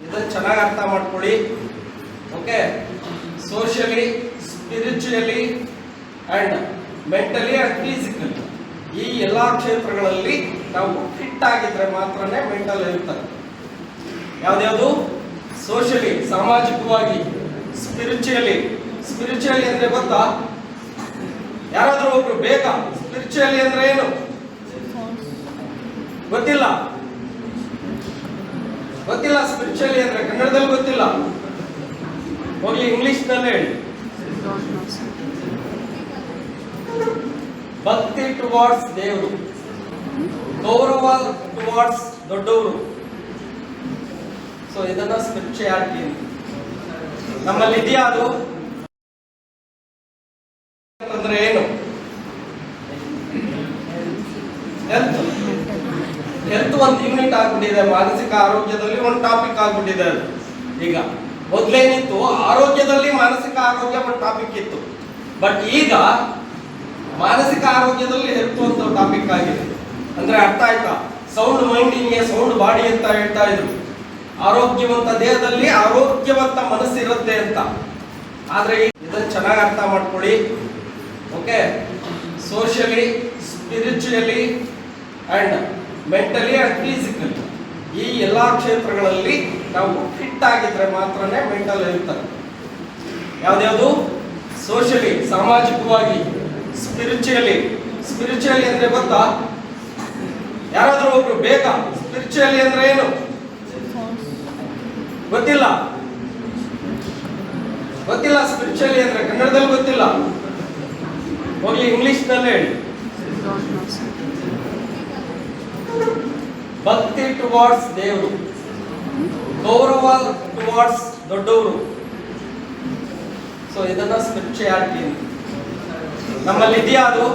ಇದನ್ನು ಚೆನ್ನಾಗಿ ಅರ್ಥ ಮಾಡ್ಕೊಳ್ಳಿ. Okay, socially, spiritually and mentally and physically ಈ ಎಲ್ಲ ಕ್ಷೇತ್ರಗಳಲ್ಲಿ ನಾವು ಫಿಟ್ ಆಗಿದ್ರೆ ಮಾತ್ರನೇ ಮೆಂಟಲ್ ಇರ್ತದೆ. ಯಾವ್ದ್ಯಾವುದು? ಸೋಷಿಯಲಿ ಸಾಮಾಜಿಕವಾಗಿ, ಸ್ಪಿರಿಚುಯಲಿ ಅಂದ್ರೆ ಗೊತ್ತಾ? ಯಾರಾದ್ರೂ ಒಬ್ರು ಬೇಗ ಸ್ಪಿರಿಚುಯಲಿ ಅಂದ್ರೆ ಏನು ಗೊತ್ತಿಲ್ಲ? ಸ್ಪಿರಿಚುಯಲಿ ಅಂದ್ರೆ ಕನ್ನಡದಲ್ಲಿ ಗೊತ್ತಿಲ್ಲ, ಹೋಗ್ಲಿ ಇಂಗ್ಲಿಷ್ ನಲ್ಲಿ ಹೇಳಿ. ಭಕ್ತಿ ಟುವಾರ್ಡ್ಸ್ ದೇವರು, ಗೌರವ ಟುವಾರ್ಡ್ಸ್ ದೊಡ್ಡವರು. ಸೊ ಇದನ್ನ ಸ್ಪಿರಿಚುಯಾಲಿಟಿ ನಮ್ಮಲ್ಲಿ ಇದೆಯಾ? ಅದು ಅಂದ್ರೆ ಏನು? ಹೆಲ್ತ್ ಒಂದು ಯೂನಿಟ್ ಆಗ್ಬಿಟ್ಟಿದೆ, ಮಾನಸಿಕ ಆರೋಗ್ಯದಲ್ಲಿ ಒಂದು ಟಾಪಿಕ್ ಆಗ್ಬಿಟ್ಟಿದೆ. ಅದು ಈಗ ಮೊದಲೇನಿತ್ತು, ಆರೋಗ್ಯದಲ್ಲಿ ಮಾನಸಿಕ ಆರೋಗ್ಯ ಒಂದು ಟಾಪಿಕ್ ಇತ್ತು. ಬಟ್ ಈಗ ಮಾನಸಿಕ ಆರೋಗ್ಯದಲ್ಲಿ ಹೆಲ್ತ್ ಒಂದು ಟಾಪಿಕ್ ಆಗಿದೆ. ಅಂದ್ರೆ ಅರ್ಥ ಆಯ್ತಾ? ಸೌಂಡ್ ಮೈಂಡಿಂಗ್ ಸೌಂಡ್ ಬಾಡಿ ಅಂತ ಹೇಳ್ತಾ ಇದ್ರು. ಆರೋಗ್ಯವಂತ ದೇಹದಲ್ಲಿ ಆರೋಗ್ಯವಂತ ಮನಸ್ಸು ಇರುತ್ತೆ ಅಂತ. ಆದ್ರೆ ಇದನ್ನು ಚೆನ್ನಾಗಿ ಅರ್ಥ ಮಾಡ್ಕೊಳ್ಳಿ. Okay, socially, spiritually and mentally and physically ಈ ಎಲ್ಲ ಕ್ಷೇತ್ರಗಳಲ್ಲಿ ನಾವು ಫಿಟ್ ಆಗಿದ್ರೆ ಮಾತ್ರನೇ ಮೆಂಟಲ್ ಇರ್ತದೆ. ಯಾವ್ದ್ಯಾವುದು? ಸೋಷಿಯಲಿ ಸಾಮಾಜಿಕವಾಗಿ, ಸ್ಪಿರಿಚುಯಲಿ ಅಂದ್ರೆ ಗೊತ್ತಾ? ಯಾರಾದ್ರೂ ಒಬ್ರು ಬೇಗ ಸ್ಪಿರಿಚುಯಲಿ ಅಂದ್ರೆ ಏನು ಗೊತ್ತಿಲ್ಲ? ಸ್ಪಿರಿಚುಯಲಿ ಅಂದ್ರೆ ಕನ್ನಡದಲ್ಲಿ ಗೊತ್ತಿಲ್ಲ, ಹೋಗ್ಲಿ ಇಂಗ್ಲಿಷ್ ನಲ್ಲಿ ಹೇಳಿ. ಭಕ್ತಿ ಟುವಾರ್ಡ್ಸ್ ದೇವರು, ಗೌರವ ಟುವಾರ್ಡ್ಸ್ ದೊಡ್ಡವರು. ಸೊ ಇದನ್ನ ಸ್ಪಿರಿಚುಯಾಲಿಟಿ ನಮ್ಮಲ್ಲಿ ಇದೆಯಾ? ಅದು